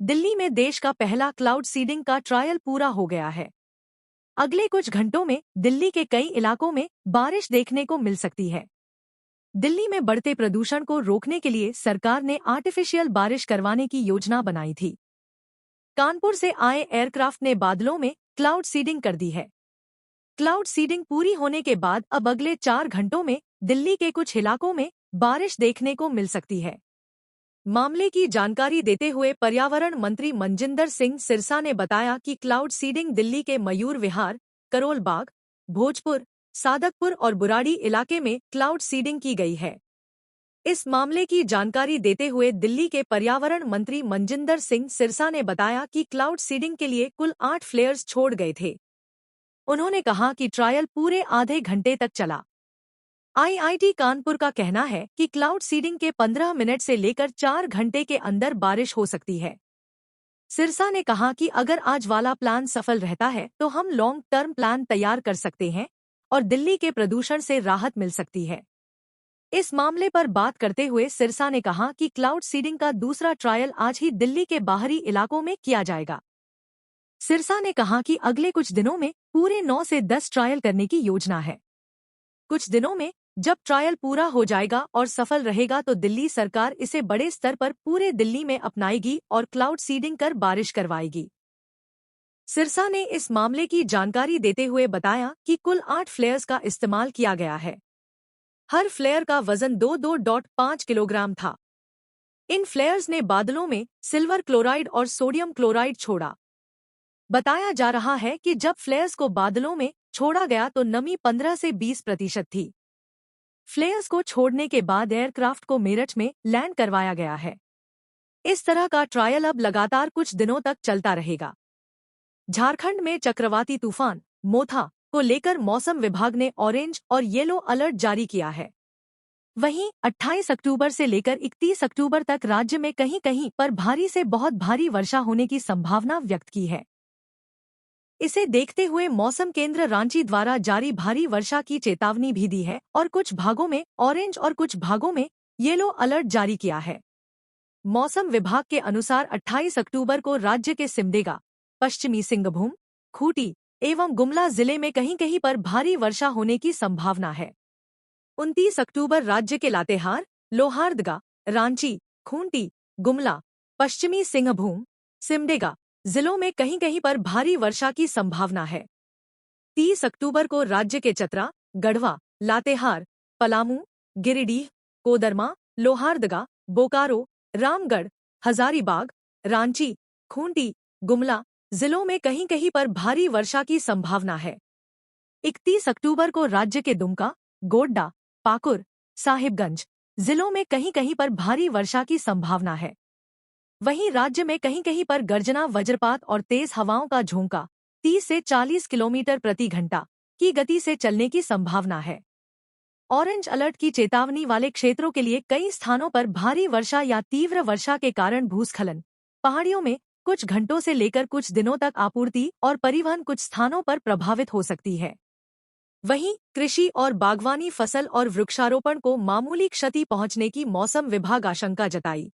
दिल्ली में देश का पहला क्लाउड सीडिंग का ट्रायल पूरा हो गया है। अगले कुछ घंटों में दिल्ली के कई इलाकों में बारिश देखने को मिल सकती है। दिल्ली में बढ़ते प्रदूषण को रोकने के लिए सरकार ने आर्टिफिशियल बारिश करवाने की योजना बनाई थी। कानपुर से आए एयरक्राफ्ट ने बादलों में क्लाउड सीडिंग कर दी है। क्लाउड सीडिंग पूरी होने के बाद अब अगले 4 घंटों में दिल्ली के कुछ इलाकों में बारिश देखने को मिल सकती है। मामले की जानकारी देते हुए पर्यावरण मंत्री मनजिंदर सिंह सिरसा ने बताया कि क्लाउड सीडिंग दिल्ली के मयूर विहार, करोल बाग, भोजपुर, सादकपुर और बुराड़ी इलाके में क्लाउड सीडिंग की गई है। इस मामले की जानकारी देते हुए दिल्ली के पर्यावरण मंत्री मनजिंदर सिंह सिरसा ने बताया कि क्लाउड सीडिंग के लिए कुल 8 फ्लेयर्स छोड़ गए थे। उन्होंने कहा कि ट्रायल पूरे आधे घंटे तक चला। आईआईटी कानपुर का कहना है कि क्लाउड सीडिंग के 15 मिनट से लेकर 4 घंटे के अंदर बारिश हो सकती है। सिरसा ने कहा कि अगर आज वाला प्लान सफल रहता है तो हम लॉन्ग टर्म प्लान तैयार कर सकते हैं और दिल्ली के प्रदूषण से राहत मिल सकती है। इस मामले पर बात करते हुए सिरसा ने कहा कि क्लाउड सीडिंग का दूसरा ट्रायल आज ही दिल्ली के बाहरी इलाकों में किया जाएगा। सिरसा ने कहा कि अगले कुछ दिनों में पूरे 9 से 10 ट्रायल करने की योजना है। कुछ दिनों में जब ट्रायल पूरा हो जाएगा और सफल रहेगा तो दिल्ली सरकार इसे बड़े स्तर पर पूरे दिल्ली में अपनाएगी और क्लाउड सीडिंग कर बारिश करवाएगी। सिरसा ने इस मामले की जानकारी देते हुए बताया कि कुल 8 फ्लेयर्स का इस्तेमाल किया गया है। हर फ्लेयर का वजन 2.5 किलोग्राम था। इन फ्लेयर्स ने बादलों में सिल्वर क्लोराइड और सोडियम क्लोराइड छोड़ा। बताया जा रहा है कि जब फ्लेयर्स को बादलों में छोड़ा गया तो नमी 15 से 20% थी। फ्लेयर्स को छोड़ने के बाद एयरक्राफ्ट को मेरठ में लैंड करवाया गया है। इस तरह का ट्रायल अब लगातार कुछ दिनों तक चलता रहेगा। झारखंड में चक्रवाती तूफान मोथा को लेकर मौसम विभाग ने ऑरेंज और येलो अलर्ट जारी किया है। वहीं 28 अक्टूबर से लेकर 31 अक्टूबर तक राज्य में कहीं कहीं पर भारी से बहुत भारी वर्षा होने की संभावना व्यक्त की है। इसे देखते हुए मौसम केंद्र रांची द्वारा जारी भारी वर्षा की चेतावनी भी दी है और कुछ भागों में ऑरेंज और कुछ भागों में येलो अलर्ट जारी किया है। मौसम विभाग के अनुसार 28 अक्टूबर को राज्य के सिमडेगा, पश्चिमी सिंहभूम, खूंटी एवं गुमला जिले में कहीं कहीं पर भारी वर्षा होने की संभावना है। 29 अक्टूबर राज्य के लातेहार, लोहारदगा, रांची, खूंटी, गुमला, पश्चिमी सिंहभूम, सिमडेगा जिलों में कहीं कहीं पर भारी वर्षा की संभावना है। 30 अक्टूबर को राज्य के चतरा, गढ़वा, लातेहार, पलामू, गिरिडीह, कोदरमा, लोहारदगा, बोकारो, रामगढ़, हजारीबाग, रांची, खूंटी, गुमला जिलों में कहीं कहीं पर भारी वर्षा की संभावना है। 31 अक्टूबर को राज्य के दुमका, गोड्डा, पाकुर, साहिबगंज जिलों में कहीं कहीं पर भारी वर्षा की संभावना है। वहीं राज्य में कहीं कहीं पर गर्जना, वज्रपात और तेज हवाओं का झोंका 30 से 40 किलोमीटर प्रति घंटा की गति से चलने की संभावना है। ऑरेंज अलर्ट की चेतावनी वाले क्षेत्रों के लिए कई स्थानों पर भारी वर्षा या तीव्र वर्षा के कारण भूस्खलन, पहाड़ियों में कुछ घंटों से लेकर कुछ दिनों तक आपूर्ति और परिवहन कुछ स्थानों पर प्रभावित हो सकती है। वहीं कृषि और बागवानी फसल और वृक्षारोपण को मामूली क्षति पहुंचने की मौसम विभाग आशंका जताई।